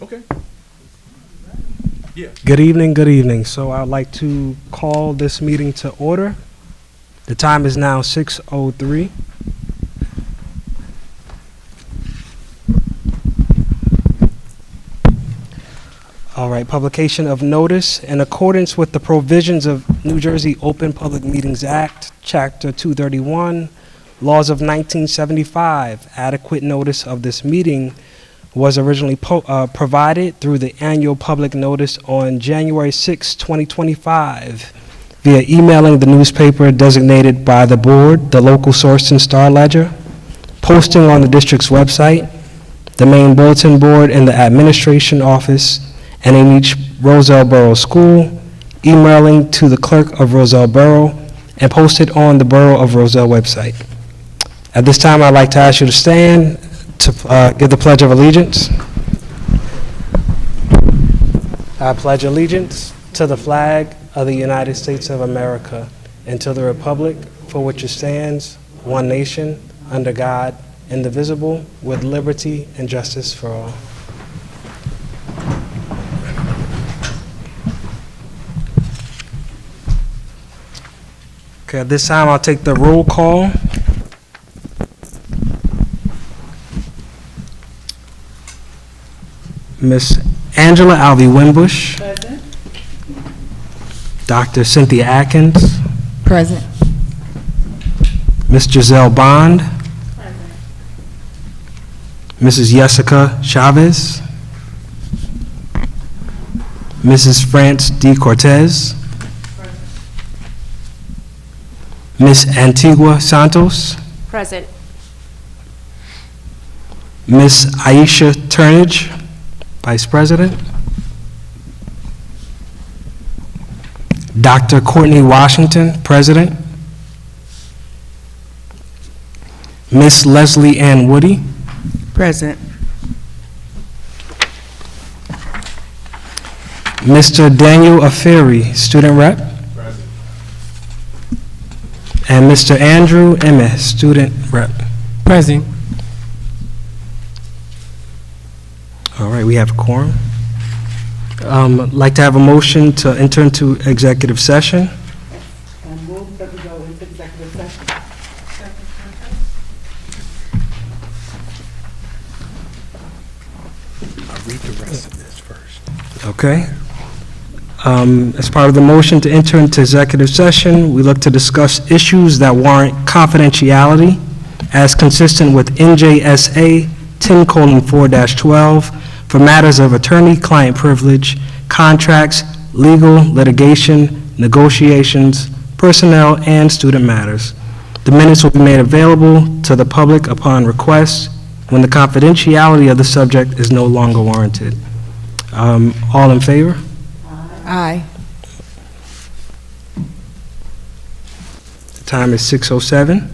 Okay. Yeah. Good evening, good evening. So I'd like to call this meeting to order. The time is now 6:03. All right, publication of notice. In accordance with the provisions of New Jersey Open Public Meetings Act, Chapter 231, laws of 1975, adequate notice of this meeting was originally provided through the annual public notice on January 6, 2025, via emailing the newspaper designated by the board, the local source and Star Ledger, posting on the district's website, the main bulletin board in the administration office, and in each Roselle Borough school, emailing to the clerk of Roselle Borough, and posted on the Borough of Roselle website. At this time, I'd like to ask you to stand to give the Pledge of Allegiance. I pledge allegiance to the flag of the United States of America and to the republic for which it stands, one nation, under God, indivisible, with liberty and justice for all. Okay, at this time, I'll take the roll call. Miss Angela Alvey-Wimbush. Present. Dr. Cynthia Atkins. Present. Miss Giselle Bond. Present. Mrs. Jessica Chavez. Mrs. France D. Cortez. Miss Antigua Santos. Present. Miss Aisha Turnage, Vice President. Dr. Courtney Washington, President. Miss Leslie Ann Woody. Present. Mr. Daniel Aferi, Student Rep. Present. And Mr. Andrew Emmett, Student Rep. Present. All right, we have a quorum. I'd like to have a motion to enter into executive session. And move that we go into executive session. I'll read the rest of this first. Okay. As part of the motion to enter into executive session, we look to discuss issues that warrant confidentiality as consistent with NJSA 10:4-12 for matters of attorney-client privilege, contracts, legal, litigation, negotiations, personnel, and student matters. The minutes will be made available to the public upon request when the confidentiality of the subject is no longer warranted. All in favor? Aye. The time is 6:07.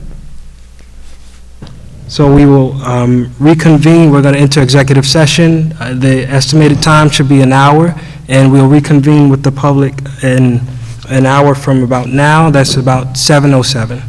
So we will reconvene. We're going to enter executive session. The estimated time should be an hour, and we'll reconvene with the public in an hour from about now. That's about 7:07.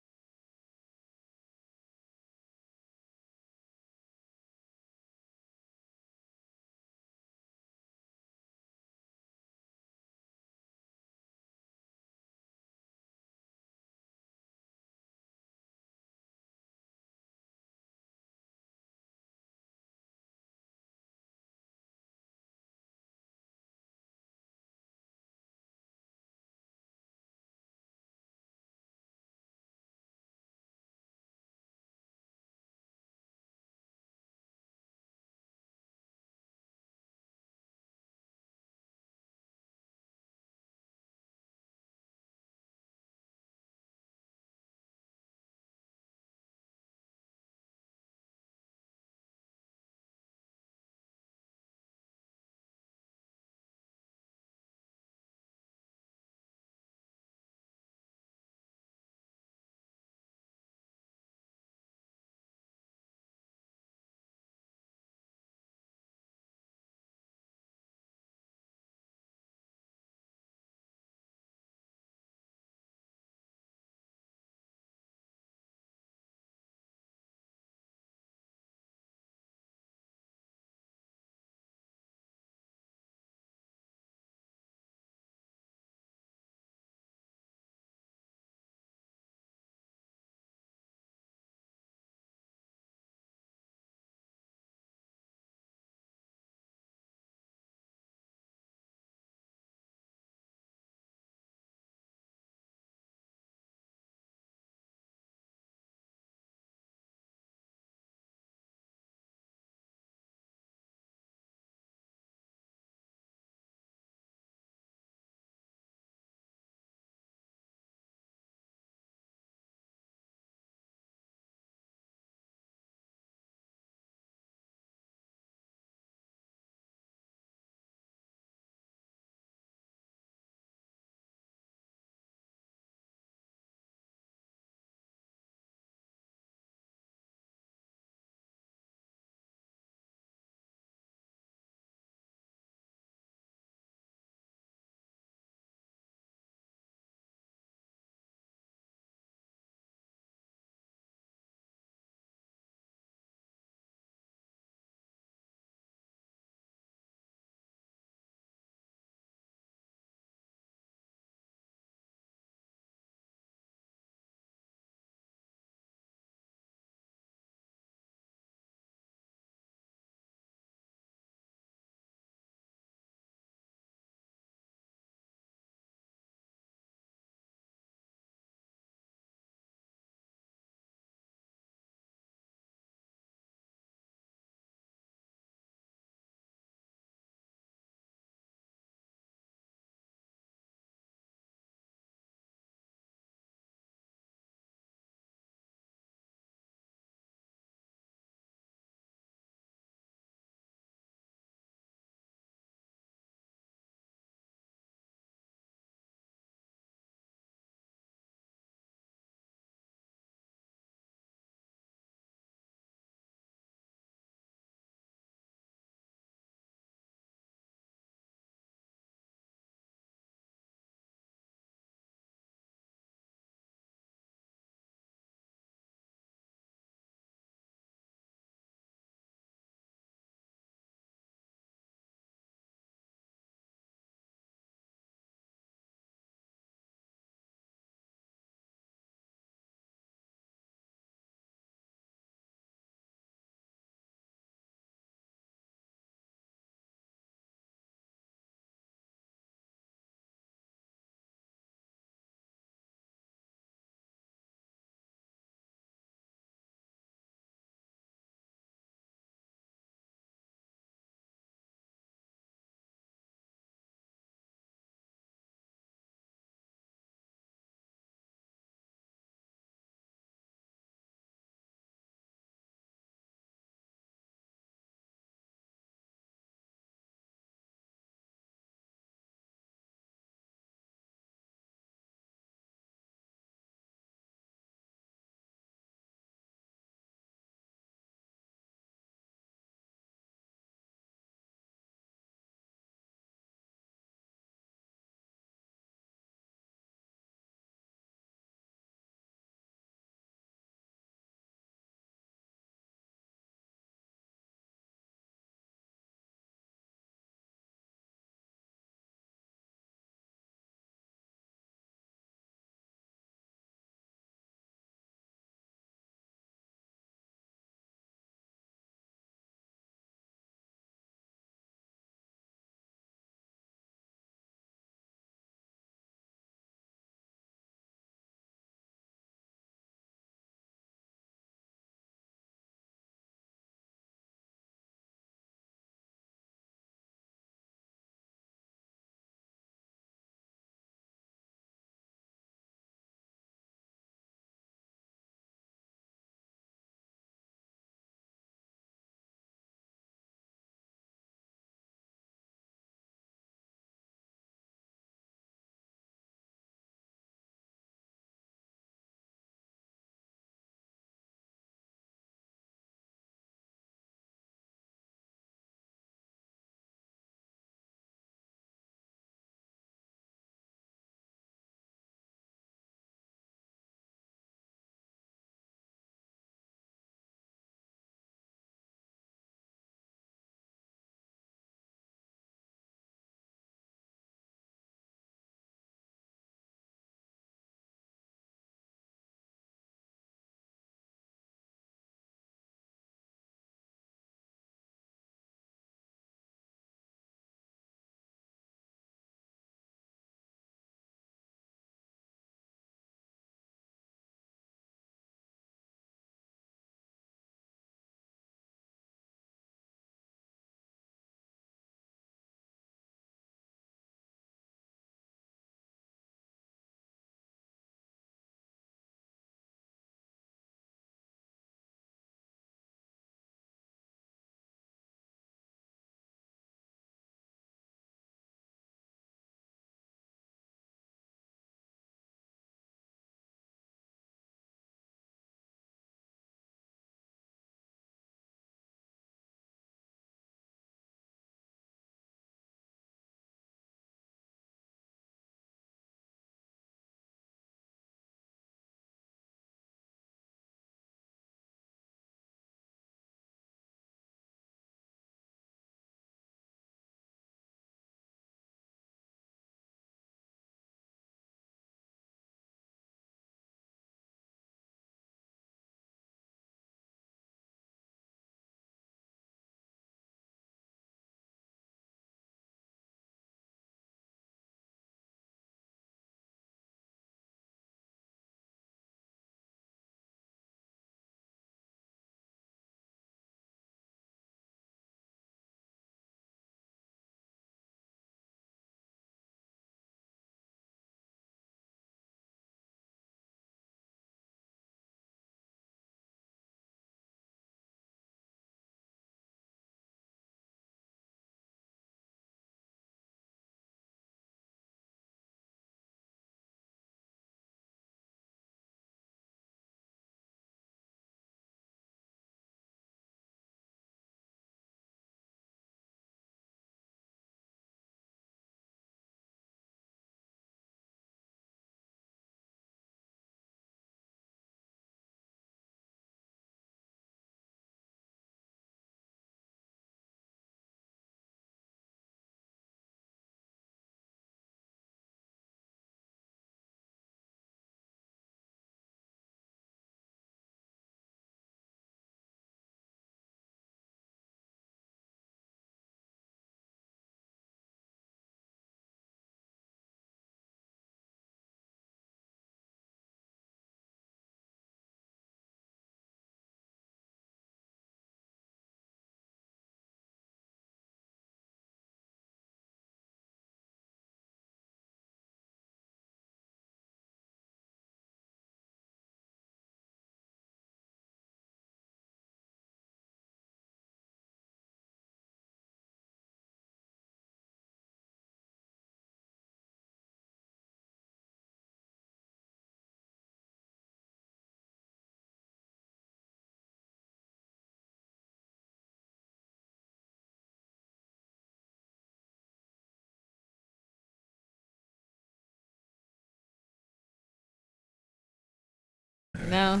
No,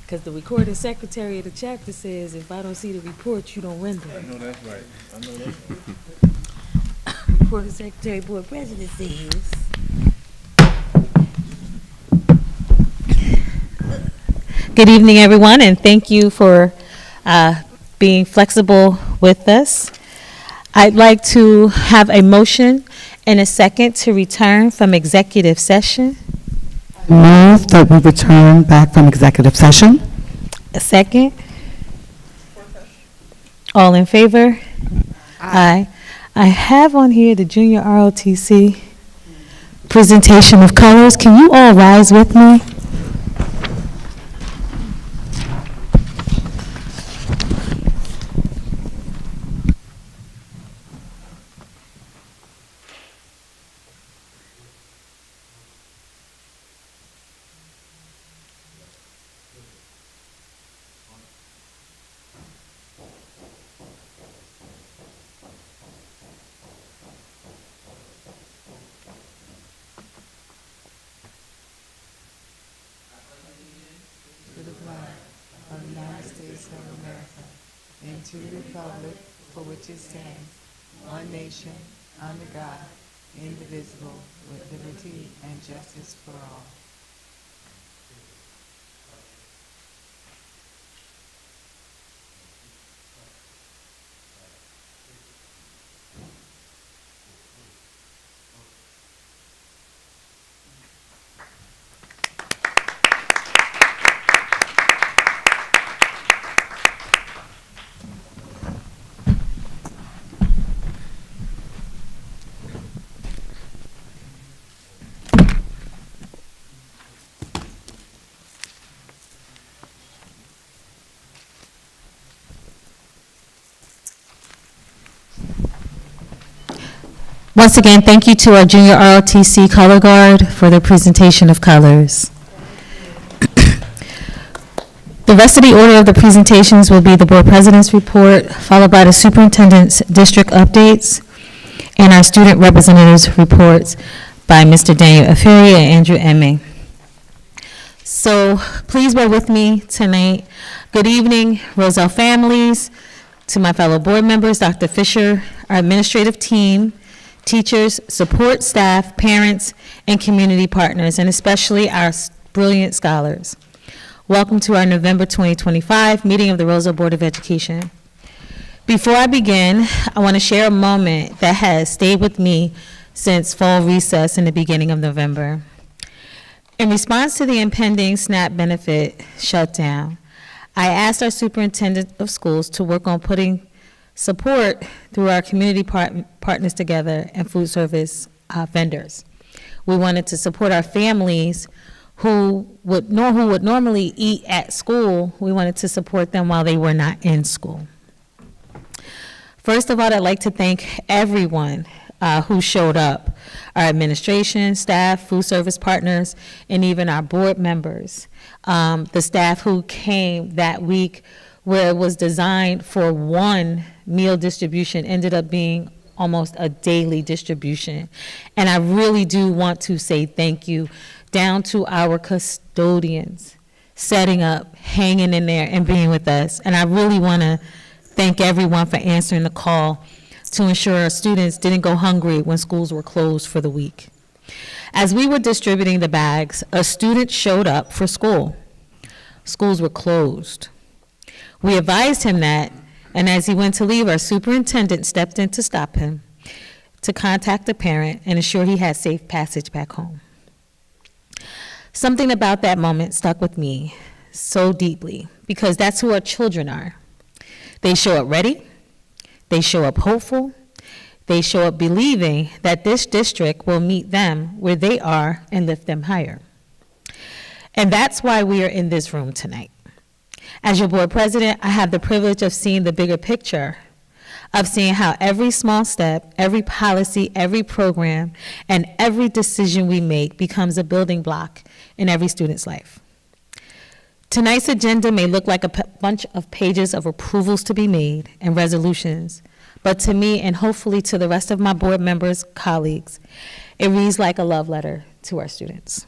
because the recording secretary of the chapter says if I don't see the report, you don't render. I know that's right. I know that's right. Recording secretary, board president says. Good evening, everyone, and thank you for being flexible with us. I'd like to have a motion and a second to return from executive session. Move that we return back from executive session. A second? All in favor? Aye. I have on here the junior ROTC presentation of colors. Can you all rise with me? To the flag of the United States of America and to the republic for which it stands, one nation, under God, indivisible, with liberty and justice for all. Once again, thank you to our junior ROTC Color Guard for their presentation of colors. The rest of the order of the presentations will be the board president's report, followed by the superintendent's district updates, and our student representatives' reports by Mr. Daniel Aferia and Andrew Emme. So please bear with me tonight. Good evening, Roselle families, to my fellow board members, Dr. Fisher, our administrative team, teachers, support staff, parents, and community partners, and especially our brilliant scholars. Welcome to our November 2025 meeting of the Roselle Board of Education. Before I begin, I want to share a moment that has stayed with me since fall recess in the beginning of November. In response to the impending SNAP benefit shutdown, I asked our superintendent of schools to work on putting support through our community partners together and food service vendors. We wanted to support our families who would normally eat at school. We wanted to support them while they were not in school. First of all, I'd like to thank everyone who showed up, our administration, staff, food service partners, and even our board members. The staff who came that week where it was designed for one meal distribution ended up being almost a daily distribution. And I really do want to say thank you down to our custodians setting up, hanging in there, and being with us. And I really want to thank everyone for answering the call to ensure our students didn't go hungry when schools were closed for the week. As we were distributing the bags, a student showed up for school. Schools were closed. We advised him that, and as he went to leave, our superintendent stepped in to stop him, to contact the parent and ensure he had safe passage back home. Something about that moment stuck with me so deeply, because that's who our children are. They show up ready, they show up hopeful, they show up believing that this district will meet them where they are and lift them higher. And that's why we are in this room tonight. As your board president, I have the privilege of seeing the bigger picture, of seeing how every small step, every policy, every program, and every decision we make becomes a building block in every student's life. Tonight's agenda may look like a bunch of pages of approvals to be made and resolutions, but to me, and hopefully to the rest of my board members, colleagues, it reads like a love letter to our students.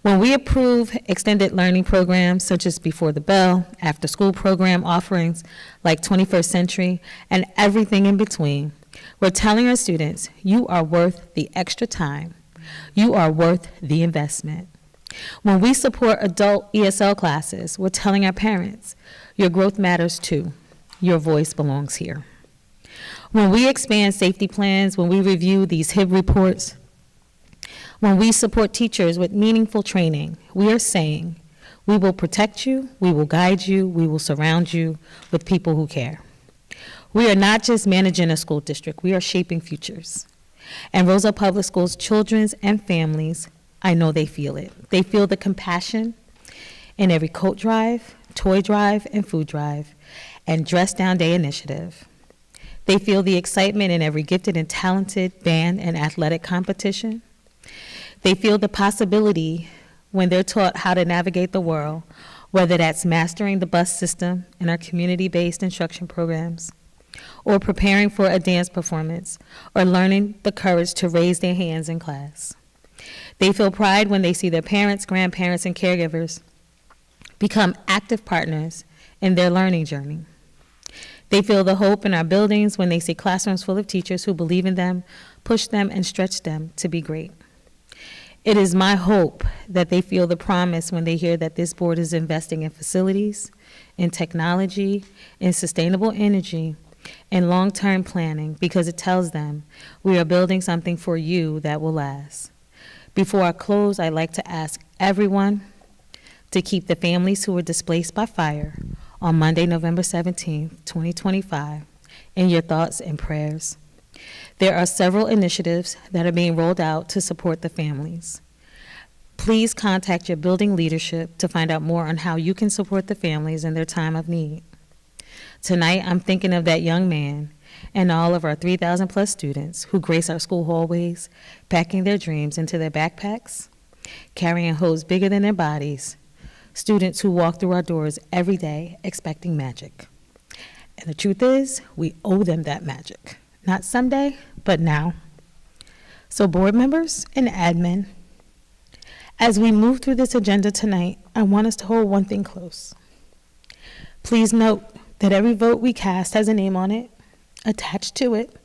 When we approve extended learning programs such as Before the Bell, after-school program offerings like 21st Century, and everything in between, we're telling our students, you are worth the extra time. You are worth the investment. When we support adult ESL classes, we're telling our parents, your growth matters too. Your voice belongs here. When we expand safety plans, when we review these HIB reports, when we support teachers with meaningful training, we are saying, we will protect you, we will guide you, we will surround you with people who care. We are not just managing a school district, we are shaping futures. And Roselle Public Schools children and families, I know they feel it. They feel the compassion in every coat drive, toy drive, and food drive, and Dress Down Day initiative. They feel the excitement in every gifted and talented band and athletic competition. They feel the possibility when they're taught how to navigate the world, whether that's mastering the bus system in our community-based instruction programs, or preparing for a dance performance, or learning the courage to raise their hands in class. They feel pride when they see their parents, grandparents, and caregivers become active partners in their learning journey. They feel the hope in our buildings when they see classrooms full of teachers who believe in them, push them, and stretch them to be great. It is my hope that they feel the promise when they hear that this board is investing in facilities, in technology, in sustainable energy, and long-term planning, because it tells them we are building something for you that will last. Before I close, I'd like to ask everyone to keep the families who were displaced by fire on Monday, November 17th, 2025, in your thoughts and prayers. There are several initiatives that are being rolled out to support the families. Please contact your building leadership to find out more on how you can support the families in their time of need. Tonight, I'm thinking of that young man and all of our 3,000 plus students who grace our school hallways, packing their dreams into their backpacks, carrying hopes bigger than their bodies, students who walk through our doors every day expecting magic. And the truth is, we owe them that magic. Not someday, but now. So board members and admin, as we move through this agenda tonight, I want us to hold one thing close. Please note that every vote we cast has a name on it, attached to it,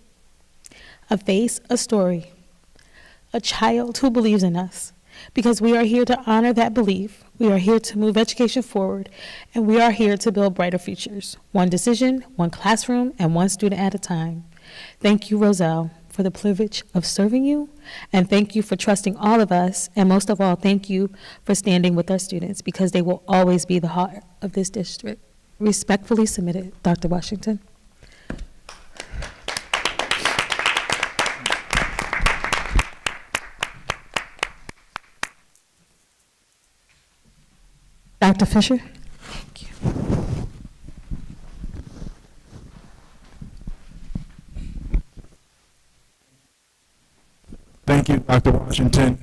a face, a story, a child who believes in us, because we are here to honor that belief. We are here to move education forward, and we are here to build brighter futures, one decision, one classroom, and one student at a time. Thank you, Roselle, for the privilege of serving you, and thank you for trusting all of us, and most of all, thank you for standing with our students, because they will always be the heart of this district. Respectfully submitted, Dr. Washington. Dr. Fisher? Thank you. Thank you, Dr. Washington.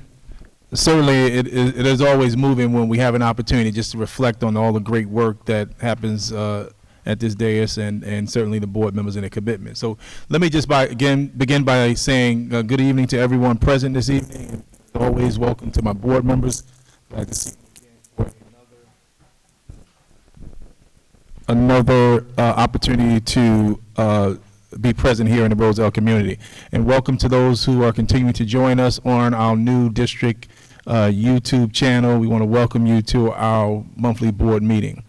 Certainly, it is always moving when we have an opportunity just to reflect on all the great work that happens at this dais, and certainly the board members and their commitment. So let me just begin by saying good evening to everyone present this evening. As always, welcome to my board members. Glad to see you again for another opportunity to be present here in the Roselle community. And welcome to those who are continuing to join us on our new district YouTube channel. We want to welcome you to our monthly board meeting.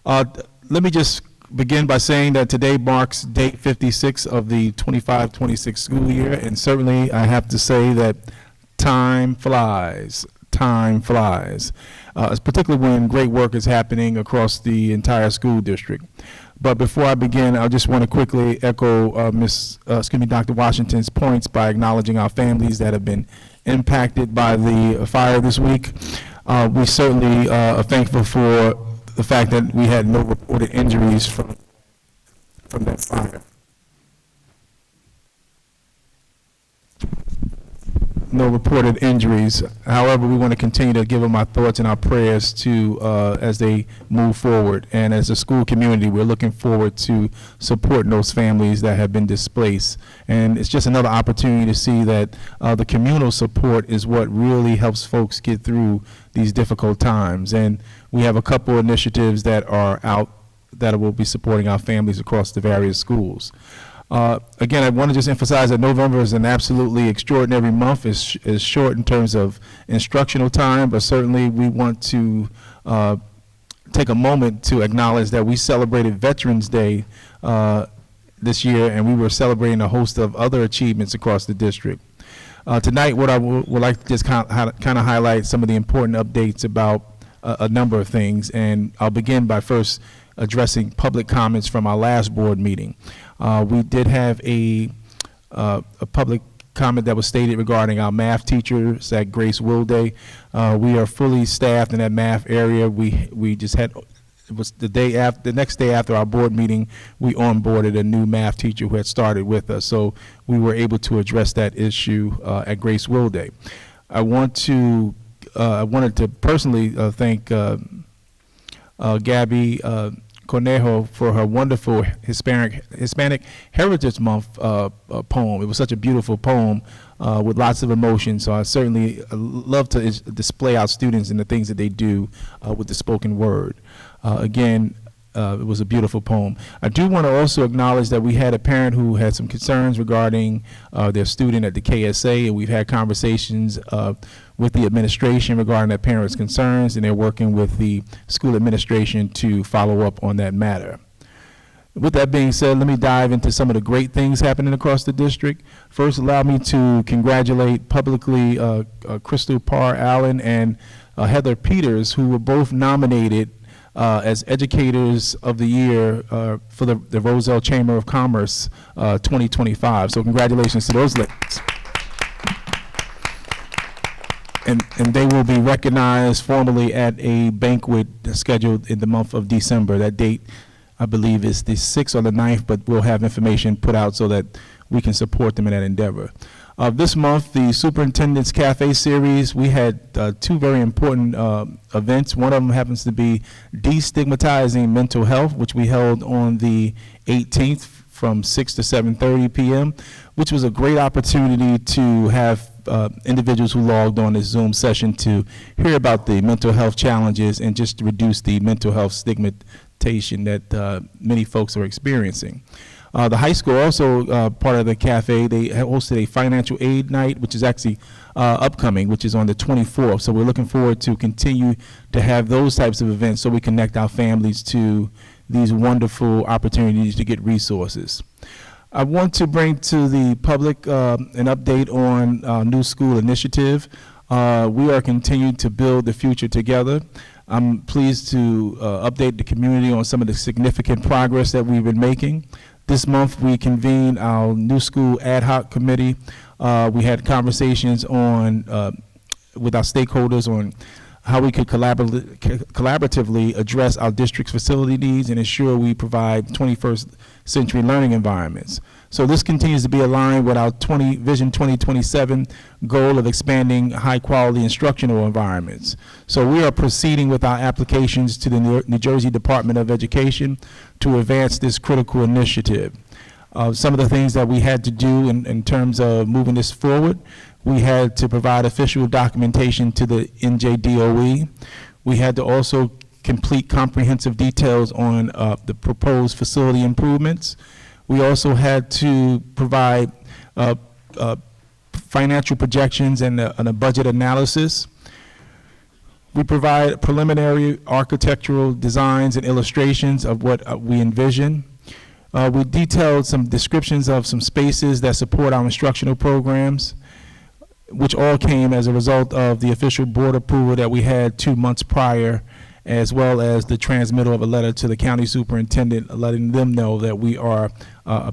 Let me just begin by saying that today marks day 56 of the 25-26 school year, and certainly I have to say that time flies. Time flies, particularly when great work is happening across the entire school district. But before I begin, I just want to quickly echo Dr. Washington's points by acknowledging our families that have been impacted by the fire this week. We certainly are thankful for the fact that we had no reported injuries from that fire. no reported injuries. However, we want to continue to give them our thoughts and our prayers to as they move forward. And as a school community, we're looking forward to supporting those families that have been displaced. And it's just another opportunity to see that the communal support is what really helps folks get through these difficult times. And we have a couple initiatives that are out that will be supporting our families across the various schools. Again, I want to just emphasize that November is an absolutely extraordinary month. It's short in terms of instructional time, but certainly we want to take a moment to acknowledge that we celebrated Veterans Day this year, and we were celebrating a host of other achievements across the district. Tonight, what I would like to just kind of highlight some of the important updates about a number of things, and I'll begin by first addressing public comments from our last board meeting. We did have a public comment that was stated regarding our math teachers at Grace Wilday. We are fully staffed in that math area. We just had, it was the next day after our board meeting, we onboarded a new math teacher who had started with us. So we were able to address that issue at Grace Wilday. I wanted to personally thank Gabby Cornejo for her wonderful Hispanic Heritage Month poem. It was such a beautiful poem with lots of emotion. So I certainly love to display our students and the things that they do with the spoken word. Again, it was a beautiful poem. I do want to also acknowledge that we had a parent who had some concerns regarding their student at the KSA, and we've had conversations with the administration regarding that parent's concerns, and they're working with the school administration to follow up on that matter. With that being said, let me dive into some of the great things happening across the district. First, allow me to congratulate publicly Crystal Parr Allen and Heather Peters, who were both nominated as Educators of the Year for the Roselle Chamber of Commerce 2025. So congratulations to those ladies. And they will be recognized formally at a banquet scheduled in the month of December. That date, I believe, is the 6th or the 9th, but we'll have information put out so that we can support them in that endeavor. This month, the Superintendent's Cafe Series, we had two very important events. One of them happens to be Destigmatizing Mental Health, which we held on the 18th from 6 to 7:30 p.m., which was a great opportunity to have individuals who logged on this Zoom session to hear about the mental health challenges and just to reduce the mental health stigmatization that many folks are experiencing. The high school also part of the cafe, they hosted a financial aid night, which is actually upcoming, which is on the 24th. So we're looking forward to continue to have those types of events so we connect our families to these wonderful opportunities to get resources. I want to bring to the public an update on our new school initiative. We are continuing to build the future together. I'm pleased to update the community on some of the significant progress that we've been making. This month, we convened our new school ad hoc committee. We had conversations on with our stakeholders on how we could collaboratively address our district's facility needs and ensure we provide 21st century learning environments. So this continues to be aligned with our Vision 2027 goal of expanding high-quality instructional environments. So we are proceeding with our applications to the New Jersey Department of Education to advance this critical initiative. Some of the things that we had to do in terms of moving this forward, we had to provide official documentation to the NJDOE. We had to also complete comprehensive details on the proposed facility improvements. We also had to provide financial projections and a budget analysis. We provide preliminary architectural designs and illustrations of what we envision. We detailed some descriptions of some spaces that support our instructional programs, which all came as a result of the official board approval that we had 2 months prior, as well as the transmittal of a letter to the county superintendent letting them know that we are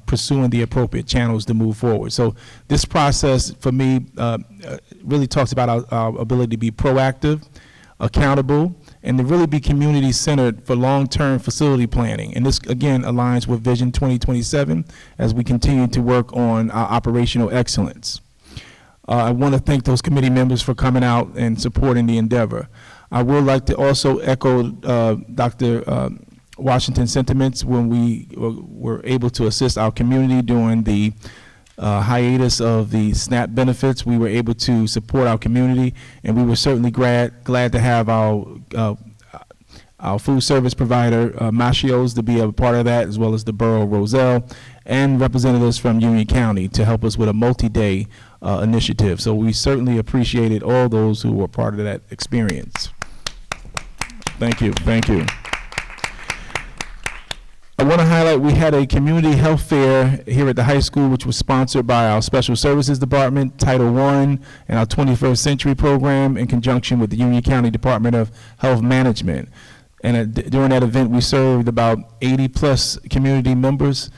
pursuing the appropriate channels to move forward. So this process, for me, really talks about our ability to be proactive, accountable, and to really be community-centered for long-term facility planning. And this, again, aligns with Vision 2027 as we continue to work on our operational excellence. I want to thank those committee members for coming out and supporting the endeavor. I would like to also echo Dr. Washington's sentiments when we were able to assist our community during the hiatus of the SNAP benefits. We were able to support our community, and we were certainly glad to have our food service provider, Machios, to be a part of that, as well as the Borough of Roselle, and representatives from Union County to help us with a multi-day initiative. So we certainly appreciated all those who were part of that experience. Thank you, thank you. I want to highlight we had a community health fair here at the high school, which was sponsored by our Special Services Department, Title I, and our 21st Century program in conjunction with the Union County Department of Health Management. And during that event, we served about 80 plus community members.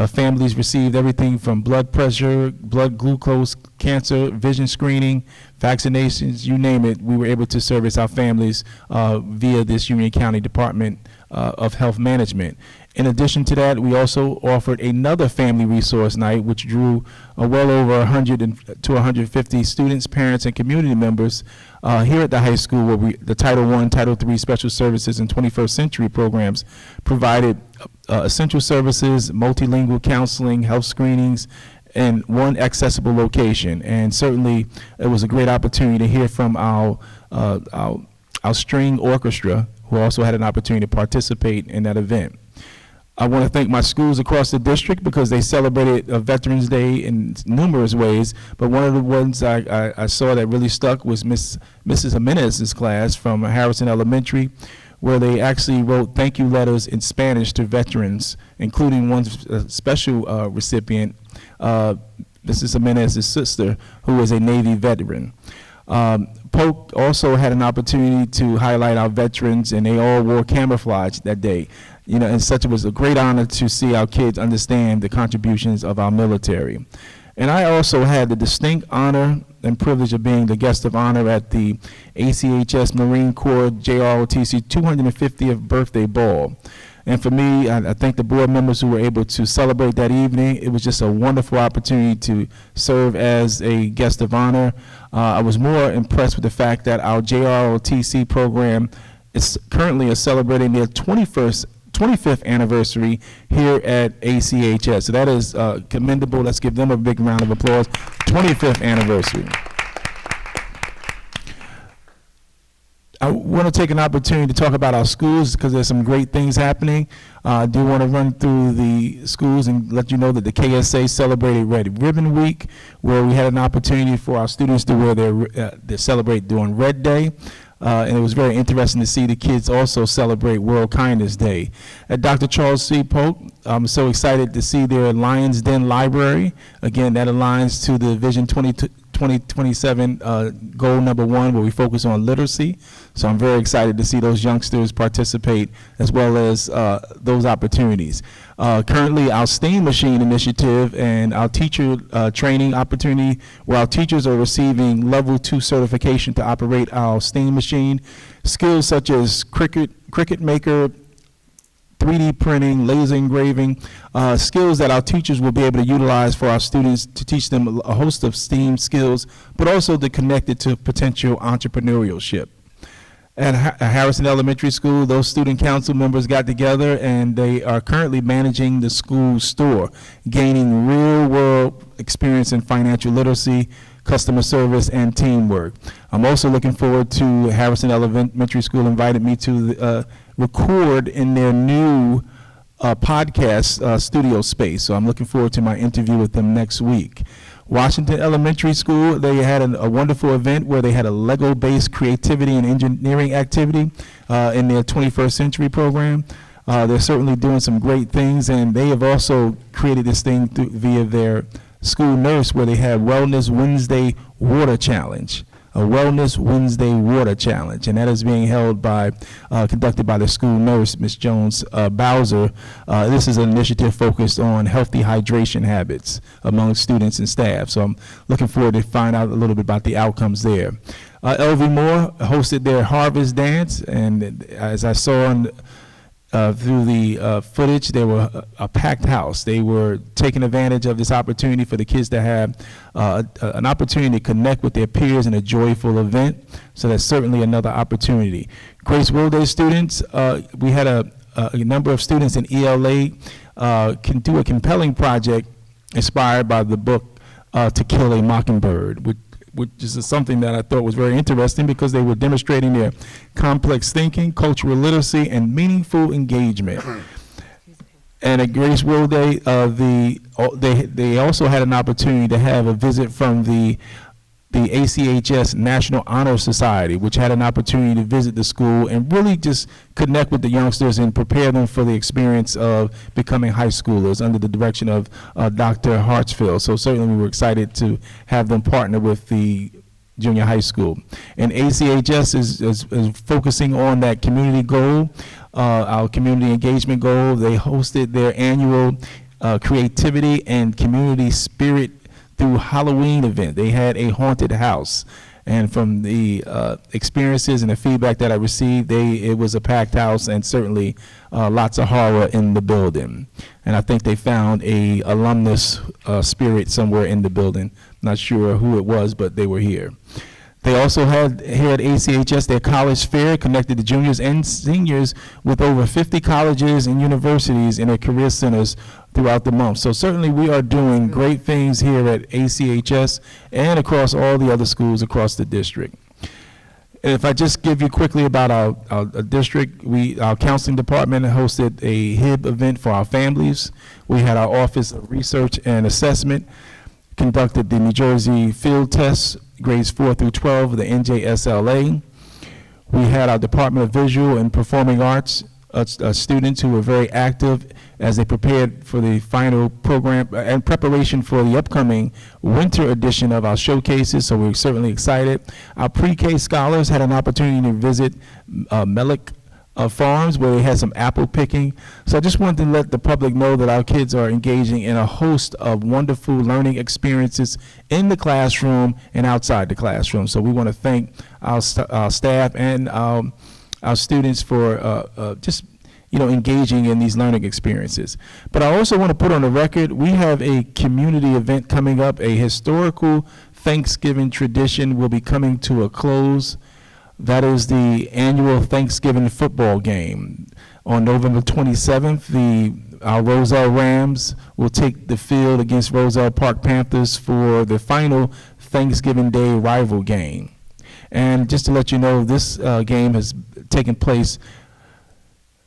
Families received everything from blood pressure, blood glucose, cancer, vision screening, vaccinations, you name it. We were able to service our families via this Union County Department of Health Management. In addition to that, we also offered another family resource night, which drew well over 100 to 150 students, parents, and community members here at the high school, where the Title I, Title III Special Services, and 21st Century programs provided essential services, multilingual counseling, health screenings, in one accessible location. And certainly, it was a great opportunity to hear from our string orchestra, who also had an opportunity to participate in that event. I want to thank my schools across the district because they celebrated Veterans Day in numerous ways, but one of the ones I saw that really stuck was Mrs. Jimenez's class from Harrison Elementary, where they actually wrote thank you letters in Spanish to veterans, including one special recipient, Mrs. Jimenez's sister, who was a Navy veteran. Polk also had an opportunity to highlight our veterans, and they all wore camouflage that day. You know, and such, it was a great honor to see our kids understand the contributions of our military. And I also had the distinct honor and privilege of being the guest of honor at the ACHS Marine Corps JROTC 250th birthday ball. And for me, I thank the board members who were able to celebrate that evening. It was just a wonderful opportunity to serve as a guest of honor. I was more impressed with the fact that our JROTC program is currently celebrating their 25th anniversary here at ACHS. So that is commendable. Let's give them a big round of applause. 25th anniversary. I want to take an opportunity to talk about our schools because there's some great things happening. I do want to run through the schools and let you know that the KSA celebrated Red Ribbon Week, where we had an opportunity for our students to wear their celebrate during Red Day. And it was very interesting to see the kids also celebrate World Kindness Day. At Dr. Charles C. Polk, I'm so excited to see their Lions Den Library. Again, that aligns to the Vision 2027 goal number 1, where we focus on literacy. So I'm very excited to see those youngsters participate, as well as those opportunities. Currently, our STEAM Machine initiative and our teacher training opportunity, where our teachers are receiving level 2 certification to operate our STEAM machine. Skills such as Cricut Maker, 3D printing, laser engraving, skills that our teachers will be able to utilize for our students to teach them a host of STEAM skills, but also to connect it to potential entrepreneurship. At Harrison Elementary School, those student council members got together and they are currently managing the school store, gaining real-world experience in financial literacy, customer service, and teamwork. I'm also looking forward to Harrison Elementary School invited me to record in their new podcast studio space. So I'm looking forward to my interview with them next week. Washington Elementary School, they had a wonderful event where they had a Lego-based creativity and engineering activity in their 21st Century program. They're certainly doing some great things, and they have also created this thing via their school nurse, where they have Wellness Wednesday Water Challenge. A Wellness Wednesday Water Challenge, and that is being held by, conducted by the school nurse, Ms. Jones Bowser. This is an initiative focused on healthy hydration habits among students and staff. So I'm looking forward to find out a little bit about the outcomes there. LV Moore hosted their Harvest Dance, and as I saw through the footage, they were a packed house. They were taking advantage of this opportunity for the kids to have an opportunity to connect with their peers in a joyful event. So that's certainly another opportunity. Grace World Day students, we had a number of students in ELA can do a compelling project inspired by the book To Kill a Mockingbird, which is something that I thought was very interesting because they were demonstrating their complex thinking, cultural literacy, and meaningful engagement. And at Grace World Day, they also had an opportunity to have a visit from the ACHS National Honor Society, which had an opportunity to visit the school and really just connect with the youngsters and prepare them for the experience of becoming high schoolers under the direction of Dr. Hartsfield. So certainly we were excited to have them partner with the junior high school. And ACHS is focusing on that community goal, our community engagement goal. They hosted their annual creativity and community spirit through Halloween event. They had a haunted house. And from the experiences and the feedback that I received, it was a packed house and certainly lots of horror in the building. And I think they found a alumnus spirit somewhere in the building. Not sure who it was, but they were here. They also had here at ACHS their college fair, connected the juniors and seniors with over 50 colleges and universities in their career centers throughout the month. So certainly we are doing great things here at ACHS and across all the other schools across the district. And if I just give you quickly about our district, our counseling department hosted a HIB event for our families. We had our Office of Research and Assessment conducted the New Jersey field tests, grades 4 through 12 of the NJSLA. We had our Department of Visual and Performing Arts students who were very active as they prepared for the final program and preparation for the upcoming winter edition of our showcases, so we're certainly excited. Our pre-K scholars had an opportunity to visit Melick farms where they had some apple picking. So I just wanted to let the public know that our kids are engaging in a host of wonderful learning experiences in the classroom and outside the classroom. So we want to thank our staff and our students for just engaging in these learning experiences. But I also want to put on the record, we have a community event coming up. A historical Thanksgiving tradition will be coming to a close. That is the annual Thanksgiving football game. On November 27th, our Roselle Rams will take the field against Roselle Park Panthers for the final Thanksgiving Day rival game. And just to let you know, this game has taken place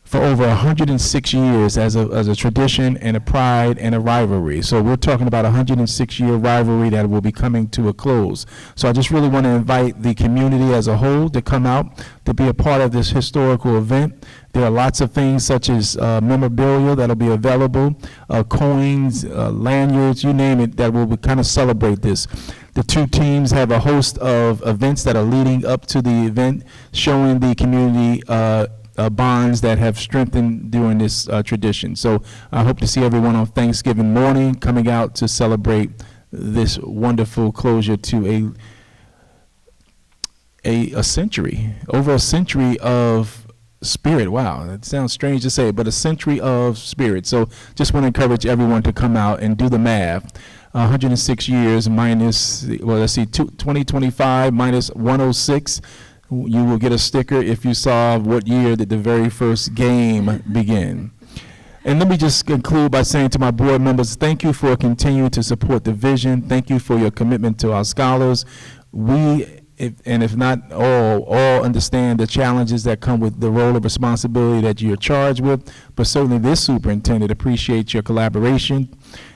for over 106 years as a tradition and a pride and a rivalry. So we're talking about a 106-year rivalry that will be coming to a close. So I just really want to invite the community as a whole to come out to be a part of this historical event. There are lots of things such as memorabilia that'll be available, coins, lanyards, you name it, that will kind of celebrate this. The two teams have a host of events that are leading up to the event, showing the community bonds that have strengthened during this tradition. So I hope to see everyone on Thanksgiving morning coming out to celebrate this wonderful closure to a century, over a century of spirit. Wow, that sounds strange to say, but a century of spirit. So just want to encourage everyone to come out and do the math. 106 years minus, well, let's see, 2025 minus 106. You will get a sticker if you saw what year did the very first game begin. And let me just conclude by saying to my board members, thank you for continuing to support the vision. Thank you for your commitment to our scholars. If not all understand the challenges that come with the role of responsibility that you're charged with, but certainly this superintendent appreciates your collaboration,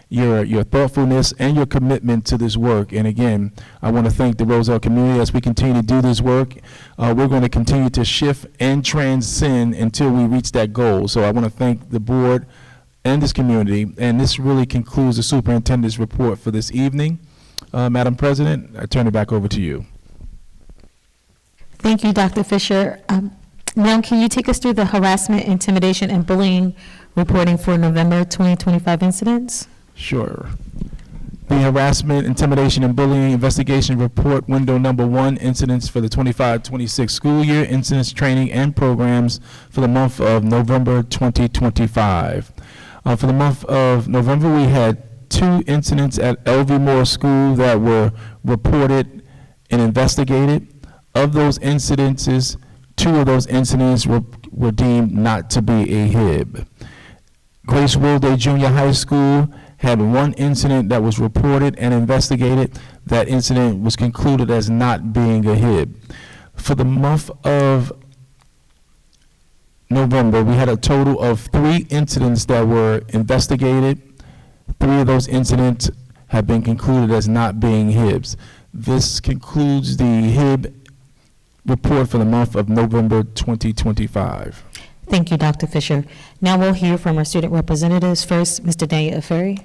your thoughtfulness, and your commitment to this work. And again, I want to thank the Roselle community as we continue to do this work. We're going to continue to shift and transcend until we reach that goal. So I want to thank the board and this community, and this really concludes the superintendent's report for this evening. Madam President, I turn it back over to you. Thank you, Dr. Fisher. Now, can you take us through the harassment, intimidation, and bullying reporting for November 2025 incidents? Sure. The harassment, intimidation, and bullying investigation report window number 1, incidents for the 25-26 school year, incidents, training, and programs for the month of November 2025. For the month of November, we had 2 incidents at LV Moore School that were reported and investigated. Of those incidences, 2 of those incidents were deemed not to be a HIB. Grace Wilday Junior High School had 1 incident that was reported and investigated. That incident was concluded as not being a HIB. For the month of November, we had a total of 3 incidents that were investigated. 3 of those incidents have been concluded as not being HIBs. This concludes the HIB report for the month of November 2025. Thank you, Dr. Fisher. Now we'll hear from our student representatives. First, Mr. Daniel Aferi.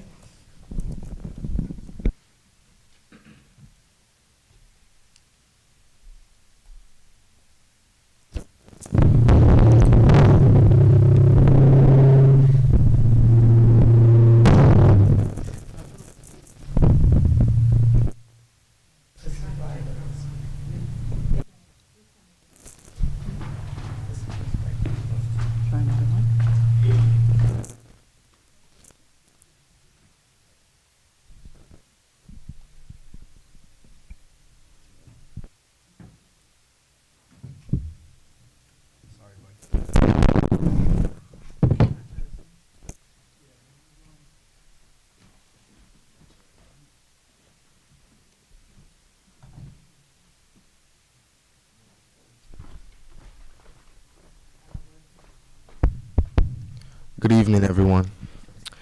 Good evening, everyone.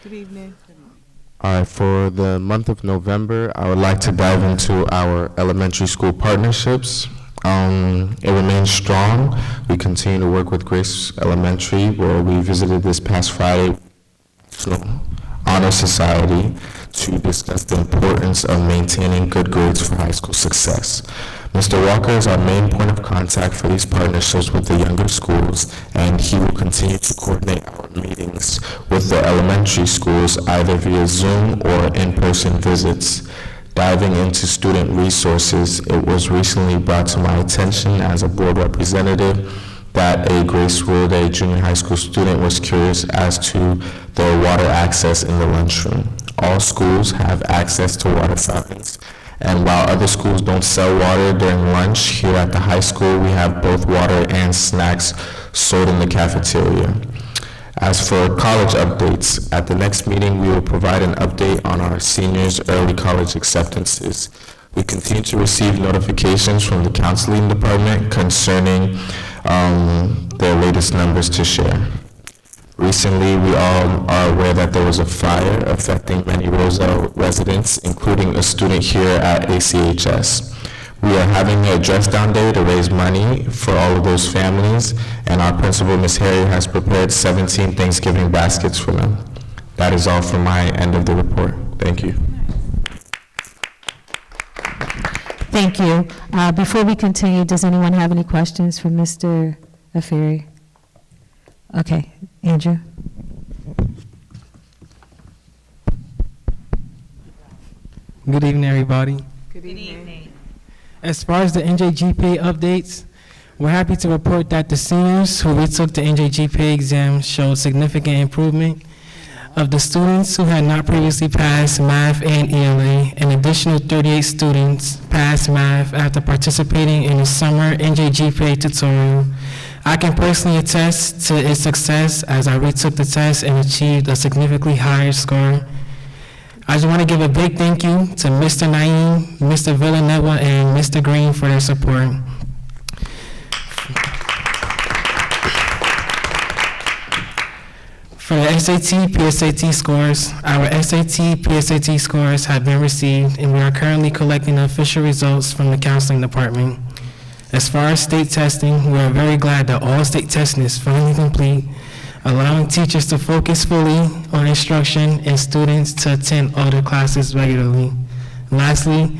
Good evening. All right, for the month of November, I would like to dive into our elementary school partnerships. It remains strong. We continue to work with Grace Elementary, where we visited this past Friday, National Honor Society, to discuss the importance of maintaining good grades for high school success. Mr. Walker is our main point of contact for these partnerships with the younger schools, and he will continue to coordinate our meetings with the elementary schools either via Zoom or in-person visits. Diving into student resources, it was recently brought to my attention as a board representative that a Grace Wilday Junior High School student was curious as to the water access in the lunchroom. All schools have access to water fountains, and while other schools don't sell water during lunch, here at the high school we have both water and snacks sold in the cafeteria. As for college updates, at the next meeting we will provide an update on our seniors' early college acceptances. We continue to receive notifications from the counseling department concerning their latest numbers to share. Recently, we all are aware that there was a fire affecting many Roselle residents, including a student here at ACHS. We are having a dress down day to raise money for all of those families, and our principal, Ms. Harrier, has prepared 17 Thanksgiving baskets for them. That is all from my end of the report. Thank you. Thank you. Before we continue, does anyone have any questions for Mr. Aferi? Okay, Andrew. Good evening, everybody. Good evening. As far as the NJGPA updates, we're happy to report that the seniors who retook the NJGPA exam showed significant improvement. Of the students who had not previously passed math and ELA, an additional 38 students passed math after participating in the summer NJGPA tutorial. I can personally attest to its success as I retook the test and achieved a significantly higher score. I just want to give a big thank you to Mr. Naeem, Mr. Villanueva, and Mr. Green for their support. For the SAT, PSAT scores, our SAT, PSAT scores have been received, and we are currently collecting the official results from the counseling department. As far as state testing, we are very glad that all state testing is finally complete, allowing teachers to focus fully on instruction and students to attend other classes regularly. Lastly,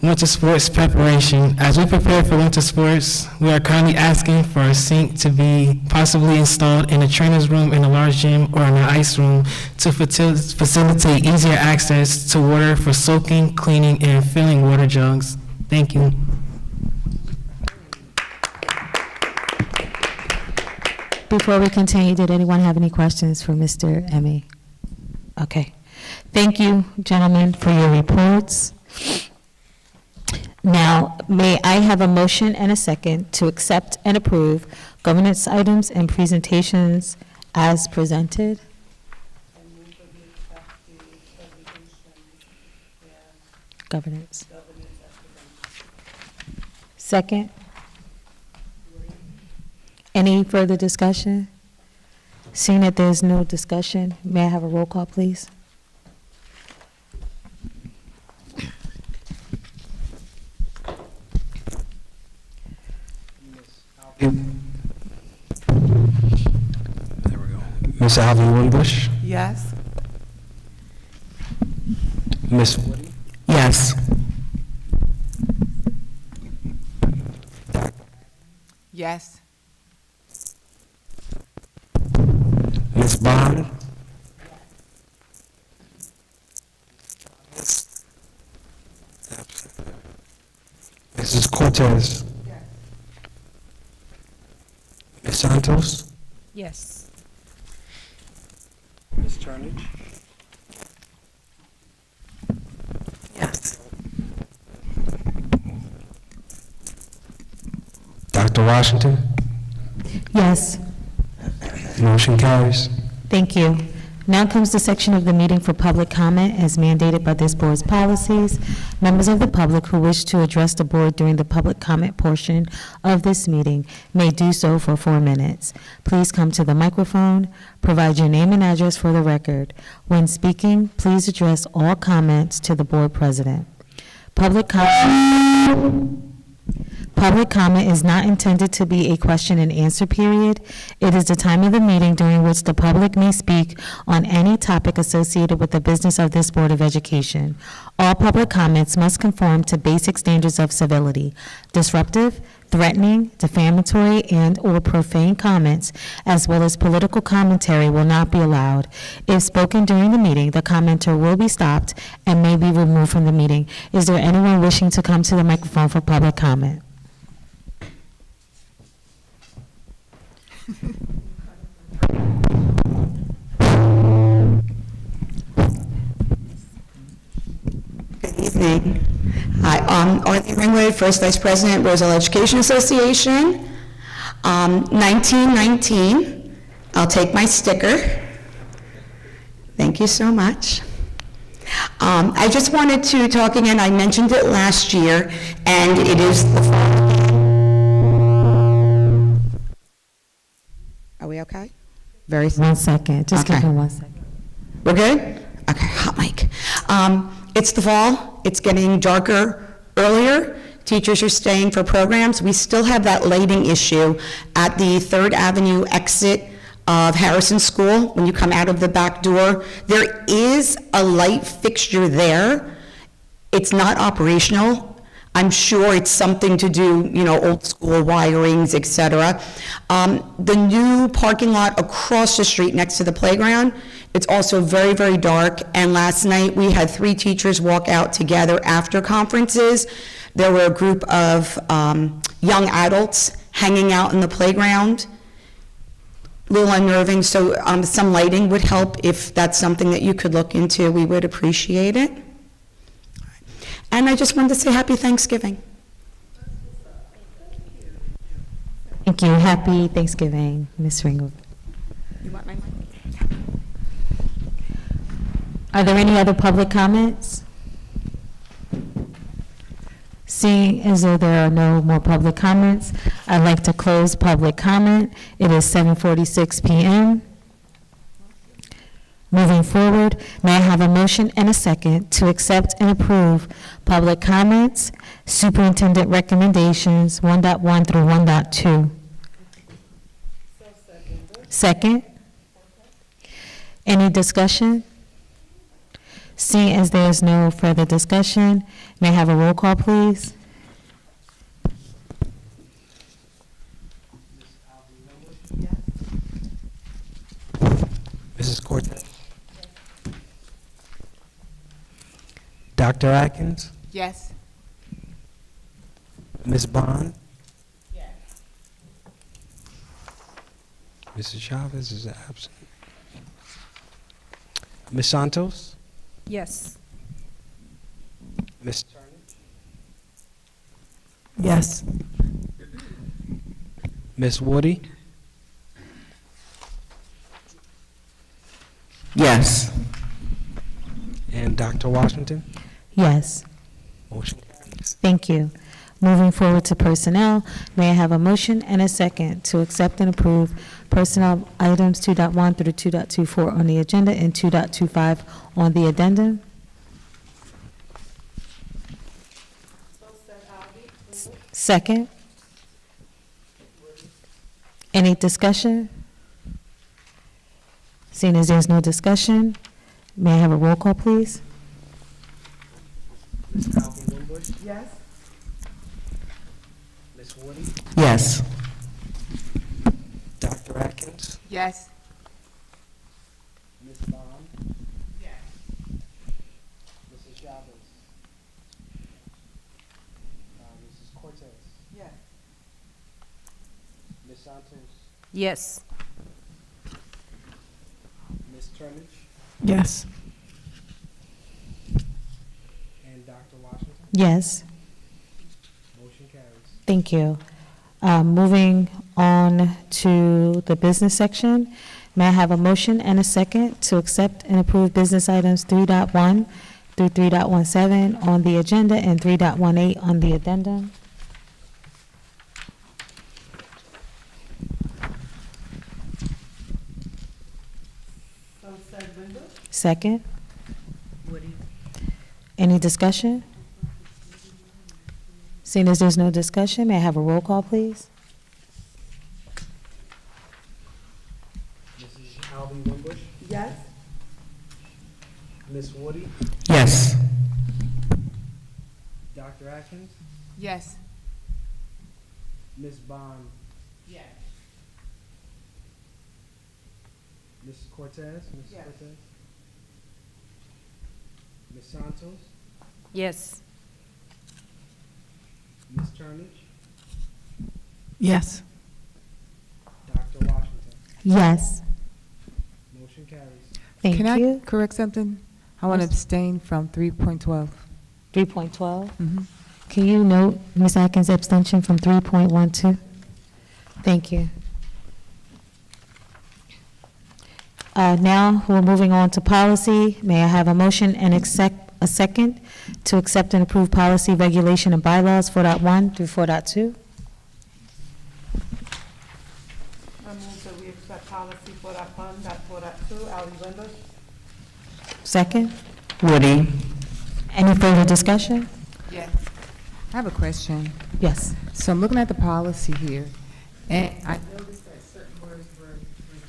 winter sports preparation. As we prepare for winter sports, we are currently asking for a sink to be possibly installed in the trainer's room in the large gym or in the ice room to facilitate easier access to water for soaking, cleaning, and filling water jugs. Thank you. Before we continue, did anyone have any questions for Mr. Emmy? Okay. Thank you, gentlemen, for your reports. Now, may I have a motion and a second to accept and approve governance items and presentations as presented? Governance. Second? Any further discussion? Seeing that there's no discussion, may I have a roll call, please? There we go. Ms. Alvin Winbush, Yes. Ms. Woody, Yes. Yes. Ms. Bond, Mrs. Cortez, Ms. Santos, Yes. Ms. Turnage, Yes. Dr. Washington, Yes. motion carries. Thank you. Now comes the section of the meeting for public comment as mandated by this board's policies. Members of the public who wish to address the board during the public comment portion of this meeting may do so for 4 minutes. Please come to the microphone, provide your name and address for the record. When speaking, please address all comments to the board president. Public comment is not intended to be a question and answer period. It is the time of the meeting during which the public may speak on any topic associated with the business of this Board of Education. All public comments must conform to basic standards of civility. Disruptive, threatening, defamatory, and/or profane comments, as well as political commentary, will not be allowed. If spoken during the meeting, the commenter will be stopped and may be removed from the meeting. Is there anyone wishing to come to the microphone for public comment? Good evening. Hi, Arlene Ringwood, First Vice President, Roselle Education Association. 1919, I'll take my sticker. Thank you so much. I just wanted to talk again, I mentioned it last year, and it is the Are we okay? Very 1 second, just give Okay. him 1 second. We're good? Okay, hot mic. It's the fall, it's getting darker earlier, teachers are staying for programs. We still have that lighting issue at the 3rd Avenue exit of Harrison School. When you come out of the back door, there is a light fixture there. It's not operational. I'm sure it's something to do, old school wirings, et cetera. The new parking lot across the street next to the playground, it's also very, very dark. And last night, we had 3 teachers walk out together after conferences. There were a group of young adults hanging out in the playground. A little unnerving, so some lighting would help. If that's something that you could look into, we would appreciate it. And I just wanted to say Happy Thanksgiving. Thank you. Happy Thanksgiving, Ms. Ringwood. You want my mic? Are there any other public comments? Seeing as though there are no more public comments, I'd like to close public comment. It is 7:46 p.m. Moving forward, may I have a motion and a second to accept and approve public comments, superintendent recommendations 1.1 through 1.2? Second? Any discussion? Seeing as there is no further discussion, may I have a roll call, please? Mrs. Cortez? Dr. Atkins? Yes. Ms. Bond? Mrs. Chavez is absent. Ms. Santos? Yes. Ms. Turner? Yes. Ms. Woody? Yes. And Dr. Washington? Yes. Motion carries. Thank you. Moving forward to personnel, may I have a motion and a second to accept and approve personnel items 2.1 through 2.24 on the agenda and 2.25 on the addendum? Second? Any discussion? Seeing as there's no discussion, may I have a roll call, please? Ms. Alvin Wimbush? Yes. Ms. Woody? Yes. Dr. Atkins? Yes. Ms. Bond? Yes. Mrs. Chavez? Mrs. Cortez? Yes. Ms. Santos? Yes. Ms. Turnage? Yes. And Dr. Washington? Yes. Motion carries. Thank you. Moving on to the business section, may I have a motion and a second to accept and approve business items 3.1 through 3.17 on the agenda and 3.18 on the addendum? Second? Any discussion? Seeing as there's no discussion, may I have a roll call, please? Mrs. Alvin Wimbush? Yes. Ms. Woody? Yes. Dr. Atkins? Yes. Ms. Bond? Yes. Mrs. Cortez? Mrs. Yes. Cortez? Ms. Santos? Yes. Ms. Turnage? Yes. Dr. Washington? Yes. Motion carries. Thank Can I you. correct something? I want to Yes. abstain from 3.12. 3.12. Mhm. Can you note Ms. Atkins' abstention from 3.12? Thank you. Now, we're moving on to policy. May I have a motion and a second to accept and approve policy, regulation, and bylaws 4.1 through 4.2? I move that we accept policy 4.1.4.2, Alvin Wimbush. Second? Woody. Any further discussion? Yes. I have a question. Yes. So I'm looking at the policy here, and I noticed that certain words were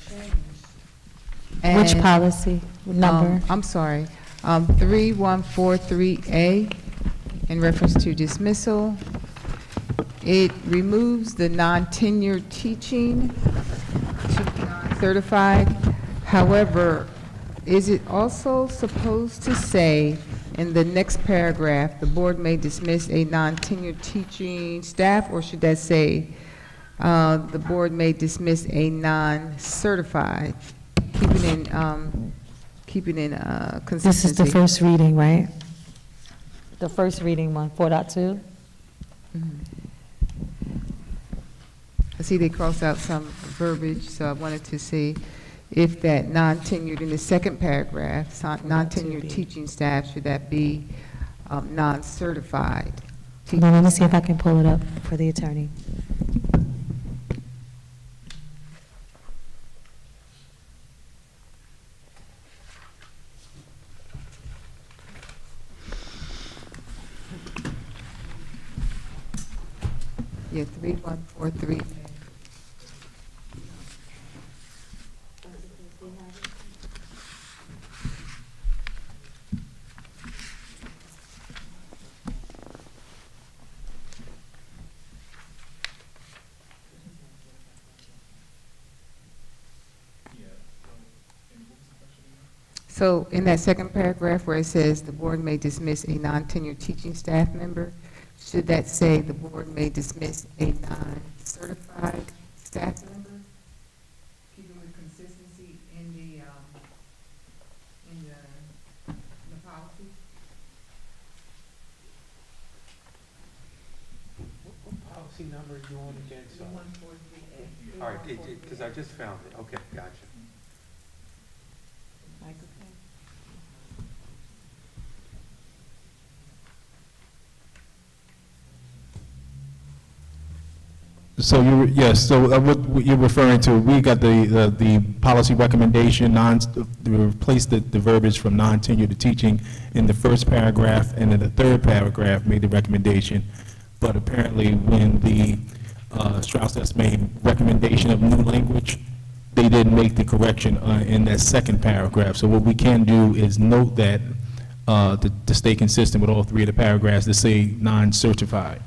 changed. Which And, policy number? I'm sorry, 3143A, in reference to dismissal. It removes the non-tenured teaching to non-certified. However, is it also supposed to say in the next paragraph, the board may dismiss a non-tenured teaching staff, or should that say, the board may dismiss a non-certified? Keeping in consistency. This is the first reading, right? The first reading one, 4.2? I see they crossed out some verbiage, so I wanted to see if that non-tenured, in the second paragraph, non-tenured teaching staff, should that be non-certified? Now, let me see if I can pull it up for the attorney. Yeah, 3143. So in that second paragraph where it says the board may dismiss a non-tenured teaching staff member, should that say the board may dismiss a non-certified staff member? Keeping the consistency in the policy? What policy number are you on again, so? 143A. All right, because I just found it. Okay, gotcha. So yes, so what you're referring to, we got the policy recommendation, to replace the verbiage from non-tenure to teaching in the first paragraph, and in the third paragraph made the recommendation. But apparently, when the Strauss made recommendation of new language, they didn't make the correction in that second paragraph. So what we can do is note that to stay consistent with all three of the paragraphs, to say non-certified.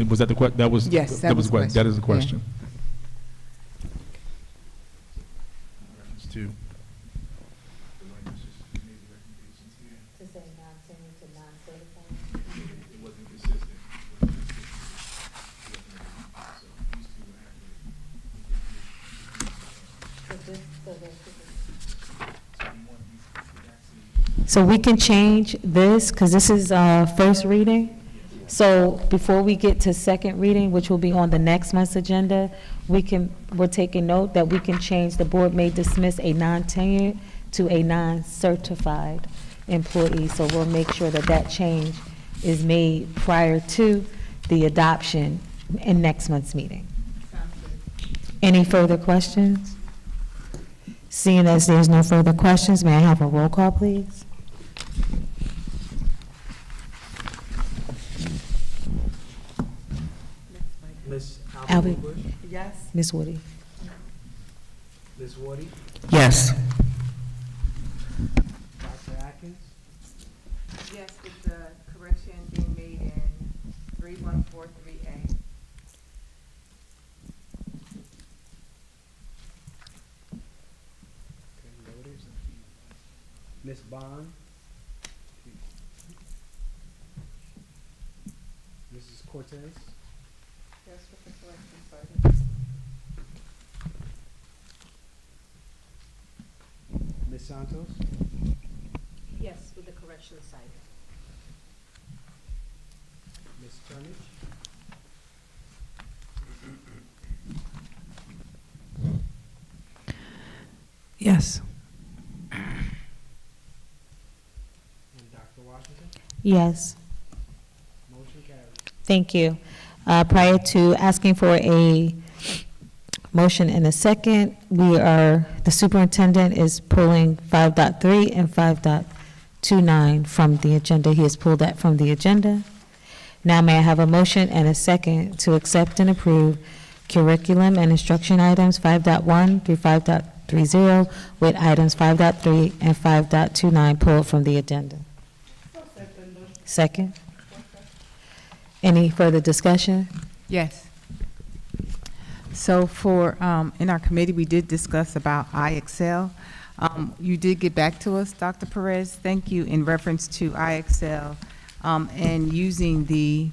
Was that the question? That was. Yes, that was the question. That is the Yeah. question. Reference to. To say non-tenure to non-certified? It wasn't consistent. So we can change this, because this is first reading. So before we get to second reading, which will be on the next month's agenda, we're taking note that we can change, the board may dismiss a non-tenured to a non-certified employee. So we'll make sure that that change is made prior to the adoption in next month's meeting. Any further questions? Seeing as there's no further questions, may I have a roll call, please? Ms. Albie. Bush, Yes. Ms. Woody? Ms. Woody, Yes. Dr. Atkins, Yes, with the correction being made in 3143A. okay, noted. Ms. Bond, Mrs. Cortez, Yes, with the correction cited. Ms. Santos, Yes, with the correction cited. Ms. Turnage, Yes. and Dr. Washington. Yes. Motion carries. Thank you. Prior to asking for a motion in a second, the superintendent is pulling 5.3 and 5.29 from the agenda. He has pulled that from the agenda. Now may I have a motion and a second to accept and approve curriculum and instruction items 5.1 through 5.30 with items 5.3 and 5.29 pulled from the agenda? Second? Any further discussion? Yes. So for, in our committee, we did discuss about iExcel. You did get back to us, Dr. Perez. Thank you in reference to iExcel and using the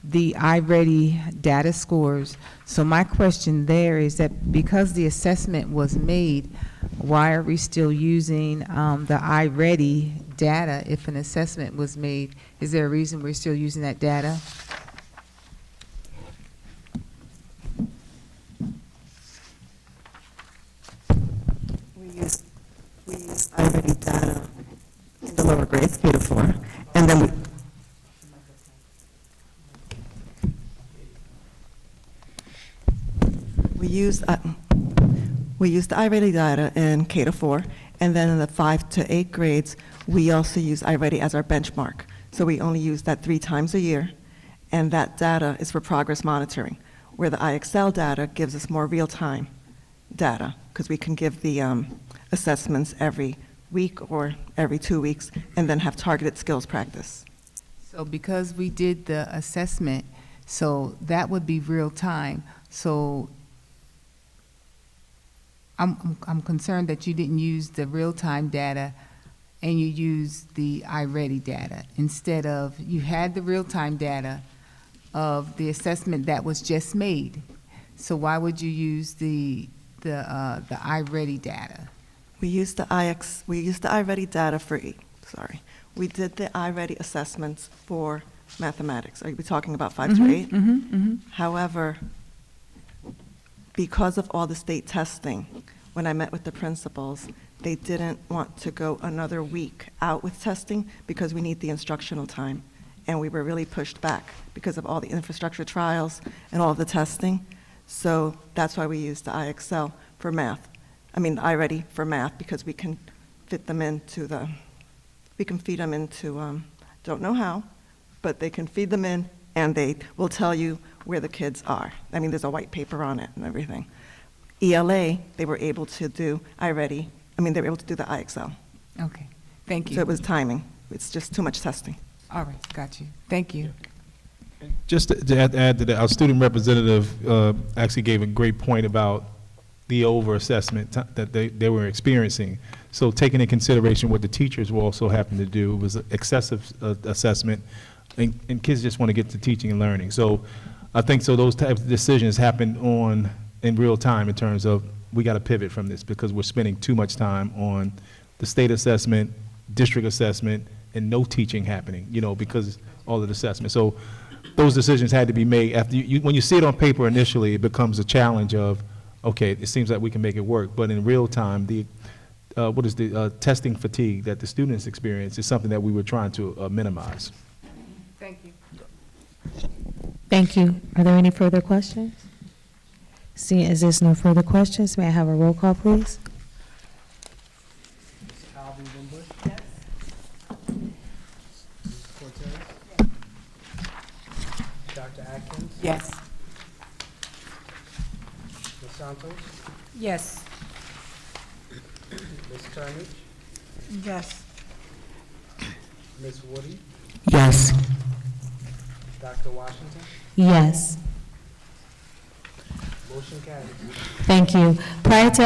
iReady data scores. So my question there is that because the assessment was made, why are we still using the iReady data if an assessment was made? Is there a reason we're still using that data? We use iReady data in the lower grades, K to 4, and then we use the iReady data in K to 4, and then in the 5 to 8 grades, we also use iReady as our benchmark. So we only use that 3 times a year, and that data is for progress monitoring, where the iExcel data gives us more real-time data, because we can give the assessments every week or every 2 weeks, and then have targeted skills practice. So because we did the assessment, so that would be real time. So I'm concerned that you didn't use the real-time data and you used the iReady data instead of, you had the real-time data of the assessment that was just made. So why would you use the iReady data? We used the iReady data for, we did the iReady assessments for mathematics. Are you talking about 5 to 8? However, because of all the state testing, when I met with the principals, they didn't want to go another week out with testing because we need the instructional time. And we were really pushed back because of all the infrastructure trials and all of the testing. So that's why we used the iExcel for math. iReady for math, because we can fit them into we can feed them into, don't know how, but they can feed them in and they will tell you where the kids are. There's a white paper on it and everything. ELA, they were able to do iReady. They were able to do the iExcel. Okay, thank you. So it was timing. It's just too much testing. All right, got you. Thank you. Just to add to that, our student representative actually gave a great point about the over-assessment that they were experiencing. So taking into consideration what the teachers were also having to do was excessive assessment, and kids just want to get to teaching and learning. So I think those types of decisions happen in real time in terms of we got to pivot from this because we're spending too much time on the state assessment, district assessment, and no teaching happening, because all of the assessment. So those decisions had to be made after when you see it on paper initially, it becomes a challenge of, okay, it seems like we can make it work, but in real time, the testing fatigue that the students experience is something that we were trying to minimize. Thank you. Thank you. Are there any further questions? Seeing as there's no further questions, may I have a roll call, please? Alvin Wimbush? Yes. Mrs. Cortez? Dr. Atkins? Yes. Ms. Santos? Yes. Ms. Turnage? Yes. Ms. Woody? Yes. Dr. Washington? Yes. Motion carries. Thank you. Prior to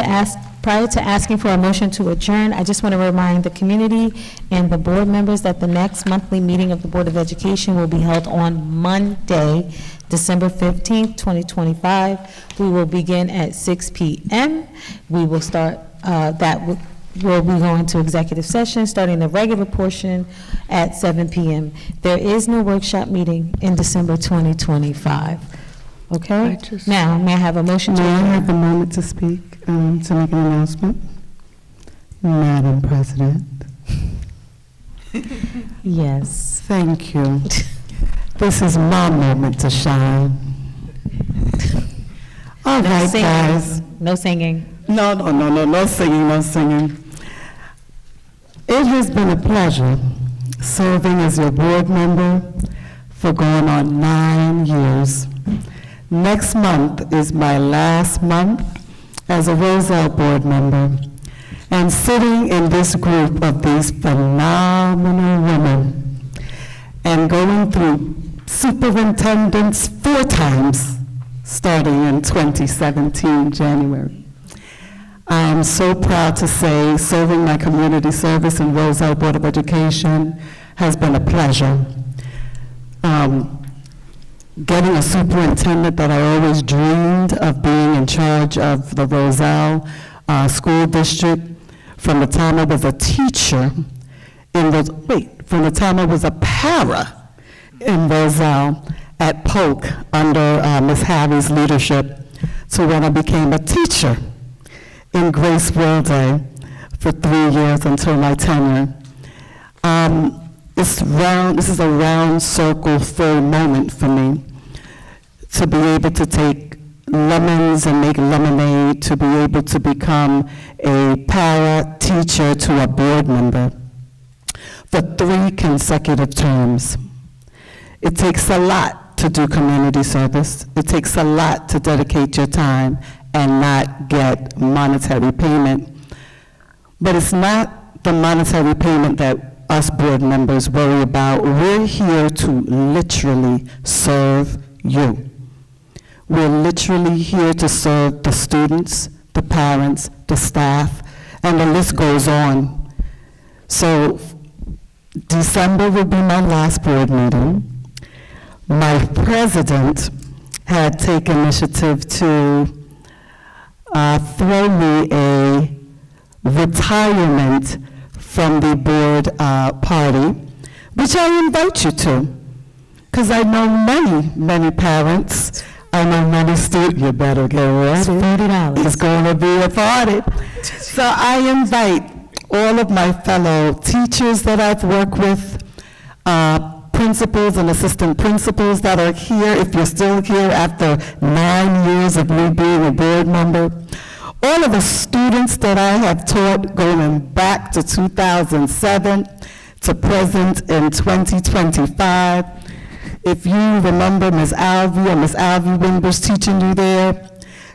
asking for a motion to adjourn, I just want to remind the community and the board members that the next monthly meeting of the Board of Education will be held on Monday, December 15th, 2025. We will begin at 6 p.m. We will start, we'll be going to executive session, starting the regular portion at 7 p.m. There is no workshop meeting in December 2025. Okay? Now, may I have a motion to May I adjourn? have a moment to speak, to make an announcement? Madam President. Yes. Thank you. This is my moment to shine. All No right, singing. guys. No singing. No singing, no singing. It has been a pleasure serving as your board member for going on 9 years. Next month is my last month as a Roselle board member, and sitting in this group of these phenomenal women and going through superintendents 4 times, starting in 2017, January. I am so proud to say serving my community service in Roselle Board of Education has been a pleasure. Getting a superintendent that I always dreamed of being in charge of the Roselle School District from the time I was a teacher from the time I was a para in Roselle at Polk under Ms. Harvey's leadership to when I became a teacher in Grace Wilday for 3 years until my tenure. This is a round circle full moment for me to be able to take lemons and make lemonade, to be able to become a para teacher to a board member for 3 consecutive terms. It takes a lot to do community service. It takes a lot to dedicate your time and not get monetary payment. But it's not the monetary payment that us board members worry about. We're here to literally serve you. We're literally here to serve the students, the parents, the staff, and the list goes on. So December will be my last board meeting. My president had taken initiative to throw me a retirement from the board party, which I invite you to, because I know many parents. I know many students. You better get ready. It's $40. It's going to be a party. So I invite all of my fellow teachers that I've worked with, principals and assistant principals that are here, if you're still here after 9 years of me being a board member, all of the students that I have taught going back to 2007 to present in 2025. If you remember Ms. Alvey or Ms. Alvey Wimbers teaching you there,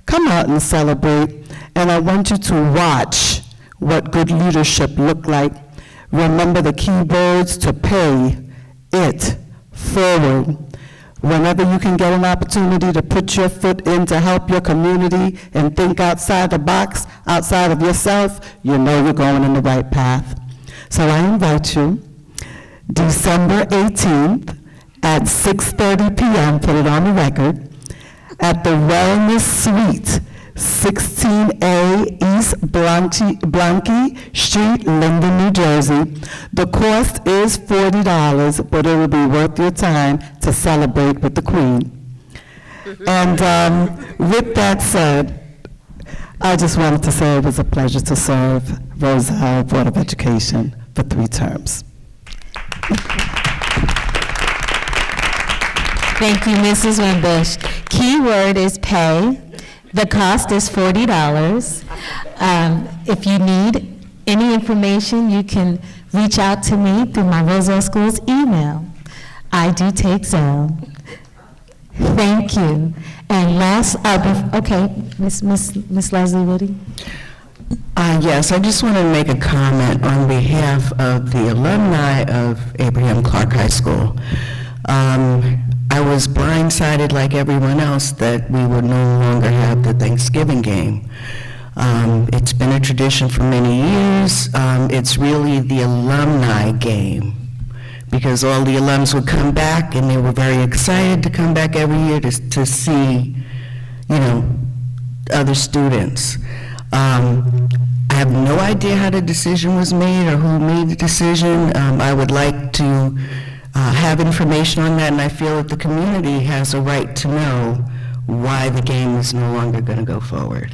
come out and celebrate. And I want you to watch what good leadership look like. Remember the key words: to pay it forward. Whenever you can get an opportunity to put your foot in to help your community and think outside the box, outside of yourself, you know you're going in the right path. So I invite you, December 18th at 6:30 p.m., put it on the record, at the Wellness Suite, 16A East Blanky Street, Linden, New Jersey. The cost is $40, but it will be worth your time to celebrate with the Queen. And with that said, I just wanted to say it was a pleasure to serve Roselle Board of Education for 3 terms. Thank you, Mrs. Wimbush. Key word is pay. The cost is $40. If you need any information, you can reach out to me through my Roselle Schools email. I do take Zelle. Thank you. And last, okay, Miss Leslie Woody. Yes, I just want to make a comment on behalf of the alumni of Abraham Clark High School. I was blindsided like everyone else that we would no longer have the Thanksgiving game. It's been a tradition for many years. It's really the alumni game, because all the alums would come back and they were very excited to come back every year to see, other students. I have no idea how the decision was made or who made the decision. I would like to have information on that, and I feel that the community has a right to know why the game is no longer going to go forward.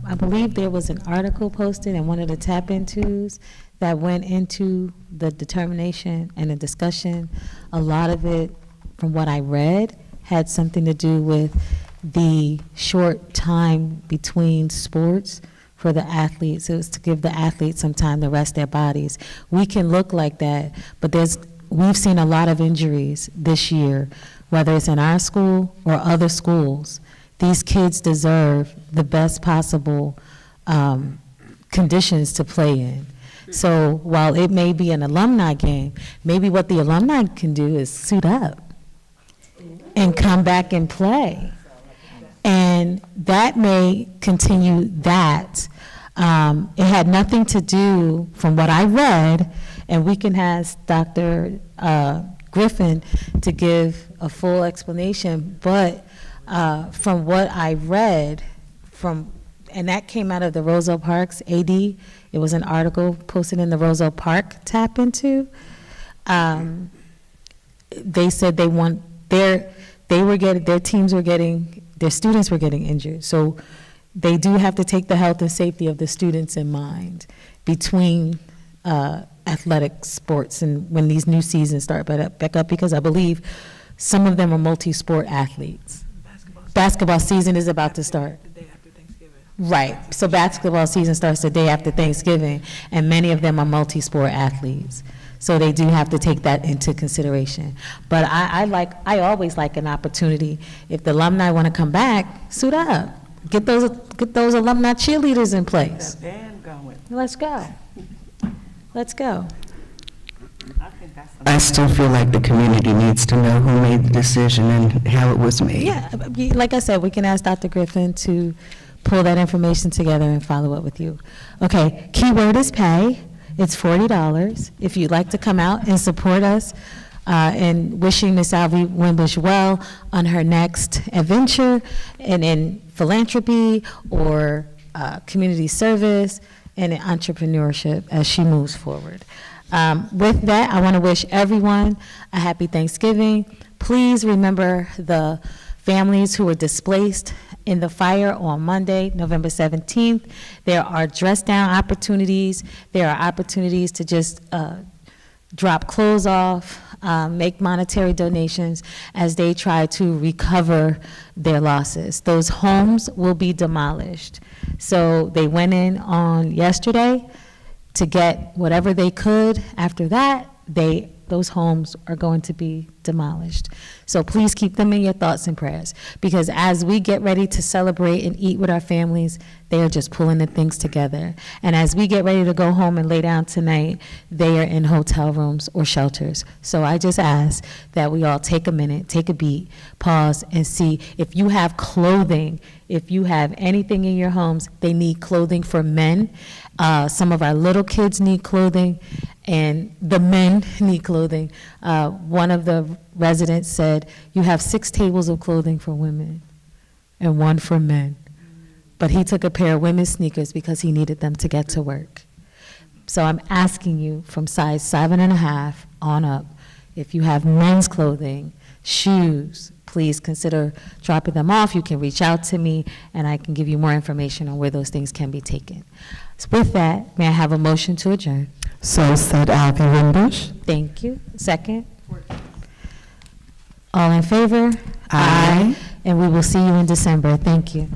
I believe there was an article posted in one of the tap-in-tos that went into the determination and the discussion. A lot of it, from what I read, had something to do with the short time between sports for the athletes. It was to give the athletes some time to rest their bodies. We can look like that, but we've seen a lot of injuries this year, whether it's in our school or other schools. These kids deserve the best possible conditions to play in. So while it may be an alumni game, maybe what the alumni can do is suit up and come back and play. And that may continue that. It had nothing to do, from what I read, and we can ask Dr. Griffin to give a full explanation, but from what I read, and that came out of the Roselle Parks AD, it was an article posted in the Roselle Park Tap Into. They said their students were getting injured. So they do have to take the health and safety of the students in mind between athletic sports and when these new seasons start back up, because I believe some of them are multi-sport athletes. Basketball season is about to start. The day after Thanksgiving. Right, so basketball season starts the day after Thanksgiving, and many of them are multi-sport athletes. So they do have to take that into consideration. But I always like an opportunity. If the alumni want to come back, suit up. Get those alumni cheerleaders in place. Let's go. Let's go. I still feel like the community needs to know who made the decision and how it was made. Yeah, like I said, we can ask Dr. Griffin to pull that information together and follow up with you. Okay, keyword is pay. It's $40. If you'd like to come out and support us in wishing Miss Alvy Wimbush well on her next adventure and in philanthropy or community service and in entrepreneurship as she moves forward. With that, I want to wish everyone a happy Thanksgiving. Please remember the families who were displaced in the fire on Monday, November 17th. There are dress down opportunities. There are opportunities to just drop clothes off, make monetary donations as they try to recover their losses. Those homes will be demolished. So they went in on yesterday to get whatever they could. After that, those homes are going to be demolished. So please keep them in your thoughts and prayers, because as we get ready to celebrate and eat with our families, they are just pulling the things together. And as we get ready to go home and lay down tonight, they are in hotel rooms or shelters. So I just ask that we all take a minute, take a beat, pause, and see if you have clothing, if you have anything in your homes. They need clothing for men. Some of our little kids need clothing, and the men need clothing. One of the residents said, you have 6 tables of clothing for women and 1 for men. But he took a pair of women's sneakers because he needed them to get to work. So I'm asking you from size 7.5 on up, if you have men's clothing, shoes, please consider dropping them off. You can reach out to me, and I can give you more information on where those things can be taken. So with that, may I have a motion to adjourn? So said Alvy Wimbush. Thank you. Second? All in favor? Aye. And we will see you in December. Thank you.